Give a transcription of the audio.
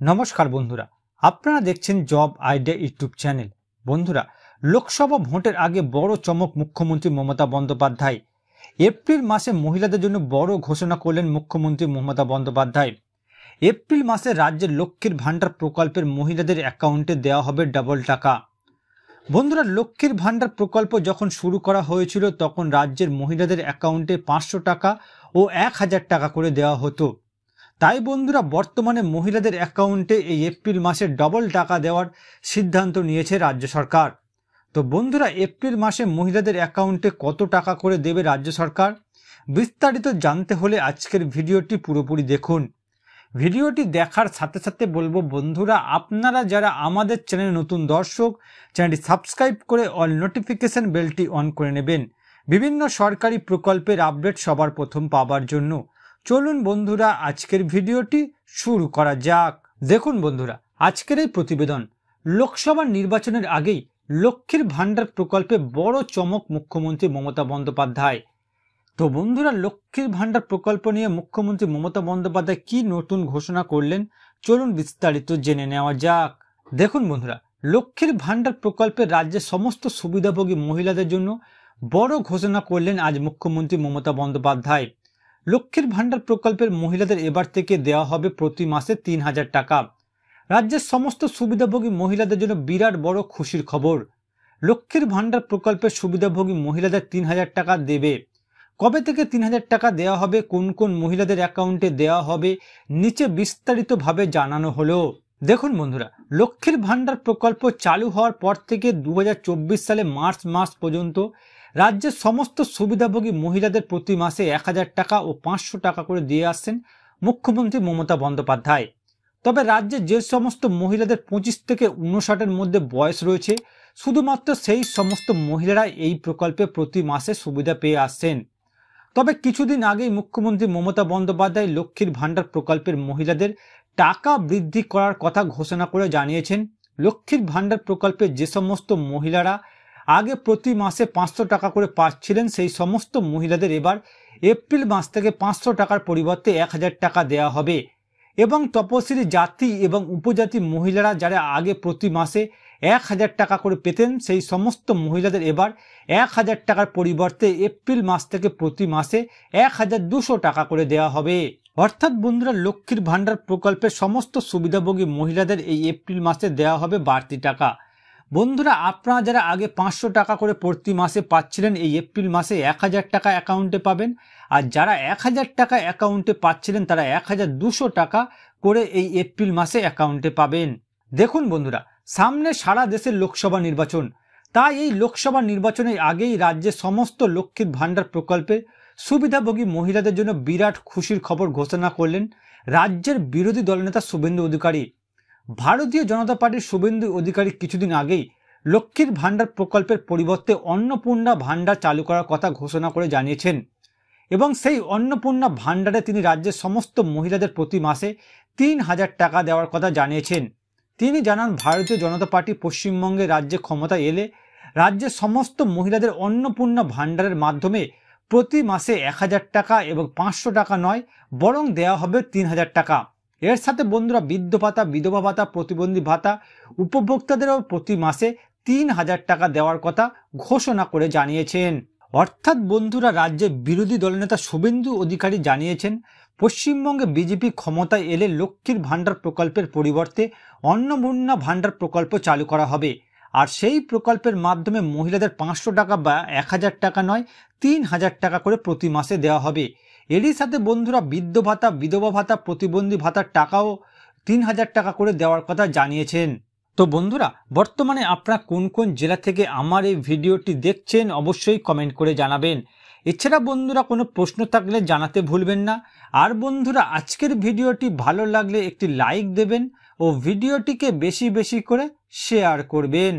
নমস্কার বন্ধুরা, আপনারা দেখছেন জব আইডিয়া ইউটিউব চ্যানেল। বন্ধুরা, লোকসভা ভোটের আগে বড় চমক মুখ্যমন্ত্রী মমতা বন্দ্যোপাধ্যায়। এপ্রিল মাসে মহিলাদের জন্য বড় ঘোষণা করলেন মুখ্যমন্ত্রী মমতা বন্দ্যোপাধ্যায়। এপ্রিল মাসে রাজ্যের লক্ষ্মীর ভাণ্ডার প্রকল্পের মহিলাদের অ্যাকাউন্টে দেওয়া হবে ডাবল টাকা। বন্ধুরা, লক্ষ্মীর ভাণ্ডার প্রকল্প যখন শুরু করা হয়েছিল তখন রাজ্যের মহিলাদের অ্যাকাউন্টে 500 টাকা ও 1000 টাকা করে দেওয়া হতো। তাই বন্ধুরা, বর্তমানে মহিলাদের অ্যাকাউন্টে এই এপ্রিল মাসে ডবল টাকা দেওয়ার সিদ্ধান্ত নিয়েছে রাজ্য সরকার। তো বন্ধুরা, এপ্রিল মাসে মহিলাদের অ্যাকাউন্টে কত টাকা করে দেবে রাজ্য সরকার, বিস্তারিত জানতে হলে আজকের ভিডিওটি পুরোপুরি দেখুন। ভিডিওটি দেখার সাথে সাথে বলবো বন্ধুরা, আপনারা যারা আমাদের চ্যানেলে নতুন দর্শক, চ্যানেলটি সাবস্ক্রাইব করে অল নোটিফিকেশন বেলটি অন করে নেবেন বিভিন্ন সরকারি প্রকল্পের আপডেট সবার প্রথম পাওয়ার জন্য। চলুন বন্ধুরা, আজকের ভিডিওটি শুরু করা যাক। দেখুন বন্ধুরা, আজকের এই প্রতিবেদন লোকসভা নির্বাচনের আগেই লক্ষ্মীর ভাণ্ডার প্রকল্পে বড় চমক মুখ্যমন্ত্রী মমতা বন্দ্যোপাধ্যায়। তো বন্ধুরা, লক্ষ্মীর ভাণ্ডার প্রকল্প নিয়ে মুখ্যমন্ত্রী মমতা বন্দ্যোপাধ্যায় কি নতুন ঘোষণা করলেন, চলুন বিস্তারিত জেনে নেওয়া যাক। দেখুন বন্ধুরা, লক্ষ্মীর ভাণ্ডার প্রকল্পে রাজ্যের সমস্ত সুবিধাভোগী মহিলাদের জন্য বড় ঘোষণা করলেন আজ মুখ্যমন্ত্রী মমতা বন্দ্যোপাধ্যায়। লক্ষ্মীর ভাণ্ডার প্রকল্পের মহিলাদের এবার থেকে দেওয়া হবে প্রতি মাসে 3000 টাকা। রাজ্যের সমস্ত সুবিধাভোগী মহিলাদের জন্য বিরাট বড় খুশির খবর। লক্ষ্মীর ভাণ্ডার প্রকল্পের সুবিধাভোগী মহিলাদের 3000 টাকা দেবে। কবে থেকে 3000 টাকা দেওয়া হবে, কোন কোন মহিলাদের অ্যাকাউন্টে দেওয়া হবে, নিচে বিস্তারিতভাবে জানানো হলো। দেখুন বন্ধুরা, লক্ষ্মীর ভাণ্ডার প্রকল্প চালু হওয়ার পর থেকে 2024 সালে মার্চ মাস পর্যন্ত রাজ্যের সমস্ত সুবিধাভোগী মহিলাদের প্রতি মাসে 1000 টাকা ও 500 টাকা করে দিয়ে আসছেন মুখ্যমন্ত্রী মমতা বন্দ্যোপাধ্যায়। তবে রাজ্যে যে সমস্ত মহিলাদের 25 থেকে 59-এর মধ্যে বয়স রয়েছে, শুধুমাত্র সেই সমস্ত মহিলারা এই প্রকল্পে প্রতি মাসে সুবিধা পেয়ে আসছেন। তবে কিছুদিন আগেই মুখ্যমন্ত্রী মমতা বন্দ্যোপাধ্যায় লক্ষ্মীর ভাণ্ডার প্রকল্পের মহিলাদের টাকা বৃদ্ধি করার কথা ঘোষণা করে জানিয়েছেন, লক্ষ্মীর ভাণ্ডার প্রকল্পে যে সমস্ত মহিলারা আগে প্রতি মাসে 500 টাকা করে পাচ্ছিলেন, সেই সমস্ত মহিলাদের এবার এপ্রিল মাস থেকে 500 টাকার পরিবর্তে 1000 টাকা দেওয়া হবে। এবং তপশিলি জাতি এবং উপজাতি মহিলারা যারা আগে প্রতি মাসে 1000 টাকা করে পেতেন, সেই সমস্ত মহিলাদের এবার 1000 টাকার পরিবর্তে এপ্রিল মাস থেকে প্রতি মাসে 1200 টাকা করে দেওয়া হবে। অর্থাৎ বন্ধুরা, লক্ষ্মীর ভাণ্ডার প্রকল্পের সমস্ত সুবিধাভোগী মহিলাদের এই এপ্রিল মাসে দেওয়া হবে বাড়তি টাকা। বন্ধুরা, আপনারা যারা আগে 500 টাকা করে প্রতি মাসে পাচ্ছিলেন, এই এপ্রিল মাসে 1000 টাকা অ্যাকাউন্টে পাবেন। আর যারা 1000 টাকা অ্যাকাউন্টে পাচ্ছিলেন, তারা 1200 টাকা করে এই এপ্রিল মাসে অ্যাকাউন্টে পাবেন। দেখুন বন্ধুরা, সামনে সারা দেশের লোকসভা নির্বাচন, তাই এই লোকসভা নির্বাচনের আগেই রাজ্যের সমস্ত লক্ষ্মীর ভাণ্ডার প্রকল্পের সুবিধাভোগী মহিলাদের জন্য বিরাট খুশির খবর ঘোষণা করলেন রাজ্যের বিরোধী দলনেতা শুভেন্দু অধিকারী। ভারতীয় জনতা পার্টির শুভেন্দু অধিকারী কিছুদিন আগেই লক্ষ্মীর ভাণ্ডার প্রকল্পের পরিবর্তে অন্নপূর্ণা ভাণ্ডার চালু করার কথা ঘোষণা করে জানিয়েছেন এবং সেই অন্নপূর্ণা ভাণ্ডারে তিনি রাজ্যের সমস্ত মহিলাদের প্রতি মাসে 3000 টাকা দেওয়ার কথা জানিয়েছেন। তিনি জানান, ভারতীয় জনতা পার্টি পশ্চিমবঙ্গে রাজ্যে ক্ষমতা এলে রাজ্যের সমস্ত মহিলাদের অন্নপূর্ণা ভাণ্ডারের মাধ্যমে প্রতি মাসে 1000 টাকা এবং 500 টাকা নয়, বরং দেওয়া হবে 3000 টাকা। এর সাথে বন্ধুরা, বৃদ্ধ ভাতা, বিধবা ভাতা, প্রতিবন্ধী ভাতা উপভোক্তাদেরও প্রতি মাসে 3000 টাকা দেওয়ার কথা ঘোষণা করে জানিয়েছেন। অর্থাৎ বন্ধুরা, রাজ্যের বিরোধী দলনেতা শুভেন্দু অধিকারী জানিয়েছেন, পশ্চিমবঙ্গে বিজেপি ক্ষমতায় এলে লক্ষ্মীর ভাণ্ডার প্রকল্পের পরিবর্তে অন্নপূর্ণা ভাণ্ডার প্রকল্প চালু করা হবে। আর সেই প্রকল্পের মাধ্যমে মহিলাদের 500 টাকা বা 1000 টাকা নয়, 3000 টাকা করে প্রতি মাসে দেওয়া হবে। এরই সাথে বন্ধুরা, বৃদ্ধ ভাতা, বিধবা ভাতা, প্রতিবন্ধী ভাতার টাকাও 3000 টাকা করে দেওয়ার কথা জানিয়েছেন। তো বন্ধুরা, বর্তমানে আপনারা কোন কোন জেলা থেকে আমার এই ভিডিওটি দেখছেন অবশ্যই কমেন্ট করে জানাবেন। এছাড়া বন্ধুরা, কোনো প্রশ্ন থাকলে জানাতে ভুলবেন না। আর বন্ধুরা, আজকের ভিডিওটি ভালো লাগলে একটি লাইক দেবেন ও ভিডিওটিকে বেশি বেশি করে শেয়ার করবেন।